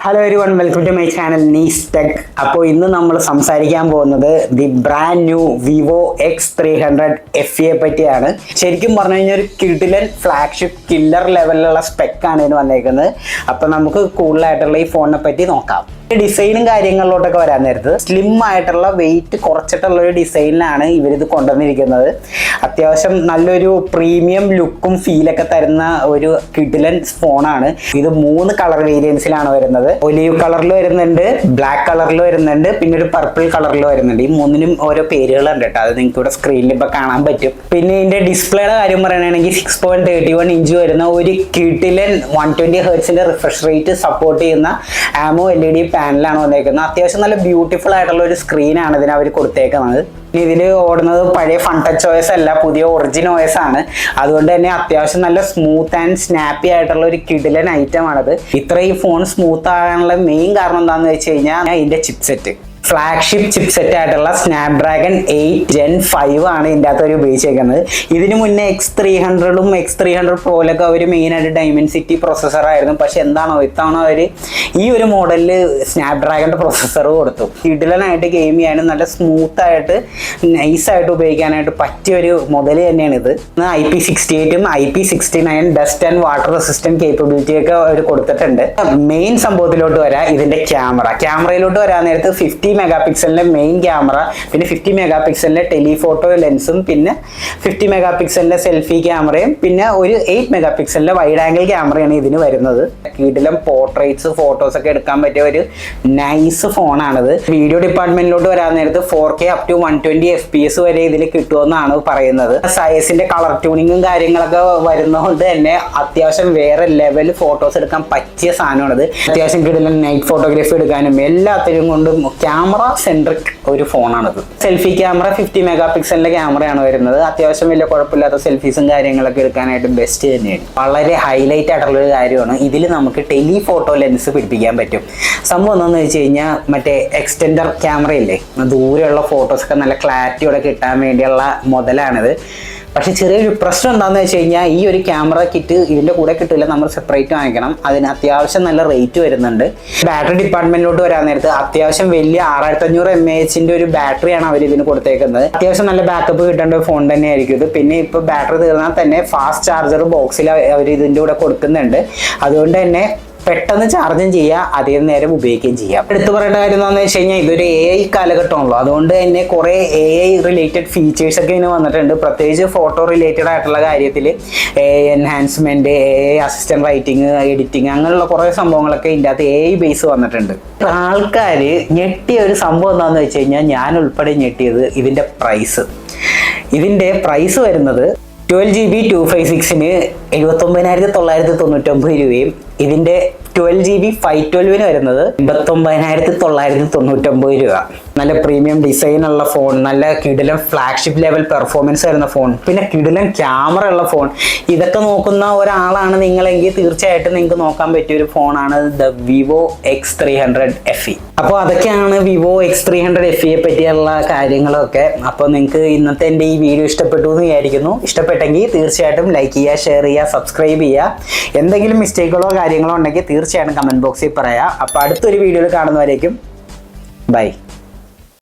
Hello everyone, welcome to my channel Nees Tech. അപ്പോൾ ഇന്ന് നമ്മൾ സംസാരിക്കാൻ പോകുന്നത് the brand new Vivo X300 FE പറ്റിയാണ്. ശരിക്കും പറഞ്ഞു കഴിഞ്ഞാൽ ഒരു കിഡിലൻ ഫ്ലാഗ്ഷിപ്പ് കില്ലർ ലെവലിലുള്ള സ്പെക്കാണ് ഇതിന് വന്നേക്കുന്നത്. അപ്പോൾ നമുക്ക് കൂടുതലായിട്ടുള്ള ഈ ഫോണിനെ പറ്റി നോക്കാം. ഡിസൈനും കാര്യങ്ങളിലോട്ടൊക്കെ വരാൻ നേരത്ത് സ്ലിം ആയിട്ടുള്ള വെയിറ്റ് കുറച്ചിട്ടുള്ള ഒരു ഡിസൈനിലാണ് ഇവരിത് കൊണ്ടുവന്നിരിക്കുന്നത്. അത്യാവശ്യം നല്ലൊരു പ്രീമിയം ലുക്കും ഫീലൊക്കെ തരുന്ന ഒരു കിഡിലൻ ഫോണാണ് ഇത്. 3 കളർ വേരിയൻസിലാണ് വരുന്നത്. ഒലിവ് കളറിൽ വരുന്നുണ്ട്, ബ്ലാക്ക് കളറിൽ വരുന്നുണ്ട്, പിന്നെ ഒരു പർപ്പിൾ കളറിൽ വരുന്നുണ്ട്. ഈ 3നും ഓരോ പേരുകളുണ്ട് കേട്ടോ. അത് നിങ്ങൾക്ക് ഇവിടെ സ്ക്രീനിൽ ഇപ്പൊ കാണാൻ പറ്റും. പിന്നെ ഇതിന്റെ ഡിസ്പ്ലേയുടെ കാര്യം പറയുകയാണെങ്കിൽ 6.31 ഇഞ്ച് വരുന്ന ഒരു കിഡിലൻ 120 ഹെർട്സിന്റെ റിഫ്രഷ് റേറ്റ് സപ്പോർട്ട് ചെയ്യുന്ന ആമോ LED പാനലാണ് വന്നേക്കുന്നത്. അത്യാവശ്യം നല്ല ബ്യൂട്ടിഫുൾ ആയിട്ടുള്ള ഒരു സ്ക്രീനാണ് ഇതിന് അവർ കൊടുത്തേക്കുന്നത്. ഇതിൽ ഓടുന്നത് പഴയ ഫൺ ടച്ച് OS അല്ല, പുതിയ ഒറിജിൻ OS ആണ്. അതുകൊണ്ട് തന്നെ അത്യാവശ്യം നല്ല സ്മൂത്ത് ആൻഡ് സ്നാപ്പി ആയിട്ടുള്ള ഒരു കിഡിലൻ ഐറ്റം ആണിത്. ഇത്രയും ഫോൺ സ്മൂത്ത് ആകാനുള്ള മെയിൻ കാരണം എന്താണെന്ന് വെച്ച് കഴിഞ്ഞാൽ ഇതിന്റെ ചിപ്സെറ്റ്, ഫ്ലാഗ്ഷിപ്പ് ചിപ്സെറ്റ് ആയിട്ടുള്ള സ്നാപ്ഡ്രാഗൺ 8 Gen 5 ആണ് ഇതിൻ്റെ അകത്ത് അവർ ഉപയോഗിച്ചേക്കുന്നത്. ഇതിന് മുന്നേ X300ഉം X300 Proയിലൊക്കെ അവർ മെയിനായിട്ട് ഡൈമെൻസിറ്റി പ്രൊസസ്സറായിരുന്നു. പക്ഷെ എന്താണോ ഇത്തവണ അവർ ഈ ഒരു മോഡലിൽ സ്നാപ്ഡ്രാഗണിൻ്റെ പ്രൊസസ്സർ കൊടുത്തു. കിഡിലനായിട്ട് ഗെയിം ചെയ്യാനും നല്ല സ്മൂത്തായിട്ട് നൈസായിട്ട് ഉപയോഗിക്കാനായിട്ട് പറ്റിയ ഒരു മോഡൽ തന്നെയാണ് ഇത്. IP68ഉം IP69 dust and water resistant capability ഒക്കെ അവർ കൊടുത്തിട്ടുണ്ട്. മെയിൻ സംഭവത്തിലോട്ട് വരാം, ഇതിന്റെ ക്യാമറയിലോട്ട് വരാൻ നേരത്ത് 50 മെഗാ പിക്സലിന്റെ മെയിൻ ക്യാമറ, പിന്നെ 50 മെഗാ പിക്സലിന്റെ ടെലിഫോട്ടോ ലെൻസും, പിന്നെ 50 മെഗാ പിക്സലിന്റെ സെൽഫി ക്യാമറയും, പിന്നെ ഒരു 8 മെഗാ പിക്സലിന്റെ വൈഡ് ആംഗിൾ ക്യാമറയാണ് ഇതിന് വരുന്നത്. കിടിലം പോർട്രേറ്റ്സ്, ഫോട്ടോസ് ഒക്കെ എടുക്കാൻ പറ്റിയ ഒരു നൈസ് ഫോണാണിത്. വീഡിയോ ഡിപ്പാർട്ട്മെന്റിലോട്ട് വരാൻ നേരത്ത് 4K up to 120 FPS വരെ ഇതിൽ കിട്ടുമെന്നാണ് പറയുന്നത്. സൈസിന്റെ കളർ ട്യൂണിങ്ങും കാര്യങ്ങളൊക്കെ വരുന്നതുകൊണ്ട് തന്നെ അത്യാവശ്യം വേറെ ലെവൽ ഫോട്ടോസ് എടുക്കാൻ പറ്റിയ സാധനമാണിത്. അത്യാവശ്യം കിടിലൻ നൈറ്റ് ഫോട്ടോഗ്രാഫി എടുക്കാനും എല്ലാത്തിനും കൊണ്ടും ക്യാമറ സെൻട്രിക് ഒരു ഫോണാണിത്. സെൽഫി ക്യാമറ 50 മെഗാ പിക്സലിന്റെ ക്യാമറയാണ് വരുന്നത്. അത്യാവശ്യം വലിയ കുഴപ്പമില്ലാത്ത സെൽഫീസും കാര്യങ്ങളൊക്കെ എടുക്കാനായിട്ട് ബെസ്റ്റ് തന്നെയാണ്. വളരെ ഹൈലൈറ്റ് ആയിട്ടുള്ള ഒരു കാര്യമാണ്. ഇതിൽ നമുക്ക് ടെലിഫോട്ടോ ലെൻസ് പിടിപ്പിക്കാൻ പറ്റും. സംഭവം എന്താണെന്ന് വെച്ച് കഴിഞ്ഞാൽ മറ്റേ എക്സ്റ്റെൻഡർ ക്യാമറയില്ലേ, ദൂരെയുള്ള ഫോട്ടോസൊക്കെ നല്ല ക്ലാരിറ്റിയോടെ കിട്ടാൻ വേണ്ടിയുള്ള മുതലാണിത്. പക്ഷെ ചെറിയൊരു പ്രശ്നം എന്താണെന്ന് വെച്ച് കഴിഞ്ഞാൽ ഈ ഒരു ക്യാമറ കിറ്റ് ഇതിൻ്റെ കൂടെ കിട്ടില്ല, നമ്മൾ സെപ്പറേറ്റ് വാങ്ങിക്കണം. അതിന് അത്യാവശ്യം നല്ല റേറ്റ് വരുന്നുണ്ട്. ബാറ്ററി ഡിപ്പാർട്ട്മെന്റിലോട്ട് വരാൻ നേരത്ത് അത്യാവശ്യം വലിയ 6500 mAh ഒരു ബാറ്ററിയാണ് അവർ ഇതിന് കൊടുത്തേക്കുന്നത്. അത്യാവശ്യം നല്ല ബാക്കപ്പ് കിട്ടേണ്ട ഒരു ഫോൺ തന്നെയായിരിക്കും ഇത്. പിന്നെ ഇപ്പോൾ ബാറ്ററി തീർന്നാൽ തന്നെ ഫാസ്റ്റ് ചാർജർ ബോക്സിൽ അവർ ഇതിൻ്റെ കൂടെ കൊടുക്കുന്നുണ്ട്. അതുകൊണ്ട് തന്നെ പെട്ടെന്ന് ചാർജും ചെയ്യുക, അധികം നേരം ഉപയോഗിക്കുകയും ചെയ്യാം. എടുത്തു പറയേണ്ട കാര്യം എന്താണെന്ന് വെച്ച് കഴിഞ്ഞാൽ ഇതൊരു AI കാലഘട്ടമാണല്ലോ. അതുകൊണ്ട് തന്നെ കുറേ AI റിലേറ്റഡ് ഫീച്ചേഴ്സ് ഒക്കെ ഇതിന് വന്നിട്ടുണ്ട്. പ്രത്യേകിച്ച് ഫോട്ടോ റിലേറ്റഡ് ആയിട്ടുള്ള കാര്യത്തിൽ AI enhancement, AI assistant writing, editing, അങ്ങനെയുള്ള കുറേ സംഭവങ്ങളൊക്കെ ഇതിൻ്റെ അകത്ത് AI ബേസ് വന്നിട്ടുണ്ട്. ആൾക്കാർ ഞെട്ടിയ ഒരു സംഭവം എന്താണെന്ന് വെച്ച് കഴിഞ്ഞാൽ ഞാൻ ഉൾപ്പെടെ ഞെട്ടിയത് ഇതിൻ്റെ പ്രൈസ്. ഇതിൻ്റെ പ്രൈസ് വരുന്നത് 12GB 256-ന് 79,999 രൂപയും ഇതിൻ്റെ 12GB 512-ന് വരുന്നത് 89,999 രൂപ. നല്ല പ്രീമിയം ഡിസൈനുള്ള ഫോൺ, നല്ല കിടിലൻ ഫ്ലാഗ്ഷിപ്പ് ലെവൽ പെർഫോമൻസ് വരുന്ന ഫോൺ, പിന്നെ കിടിലൻ ക്യാമറ ഉള്ള ഫോൺ. ഇതൊക്കെ നോക്കുന്ന ഒരാളാണ് നിങ്ങളെങ്കിൽ തീർച്ചയായിട്ടും നിങ്ങൾക്ക് നോക്കാൻ പറ്റിയ ഒരു ഫോണാണ് ദ വിവോ X300 FE. അപ്പോൾ അതൊക്കെയാണ് വിവോ X300 FE പറ്റിയുള്ള കാര്യങ്ങളൊക്കെ. അപ്പോൾ നിങ്ങൾക്ക് ഇന്നത്തെ എൻ്റെ ഈ വീഡിയോ ഇഷ്ടപ്പെട്ടു എന്ന് വിചാരിക്കുന്നു. ഇഷ്ടപ്പെട്ടെങ്കിൽ തീർച്ചയായിട്ടും ലൈക്ക് ചെയ്യുക, ഷെയർ ചെയ്യുക, സബ്സ്ക്രൈബ് ചെയ്യുക. എന്തെങ്കിലും മിസ്റ്റേക്കുകളോ കാര്യങ്ങളോ ഉണ്ടെങ്കിൽ തീർച്ചയായിട്ടും കമൻറ്റ് ബോക്സിൽ പറയാം. അപ്പോൾ അടുത്തൊരു വീഡിയോയിൽ കാണുന്നവരേക്കും ബൈ.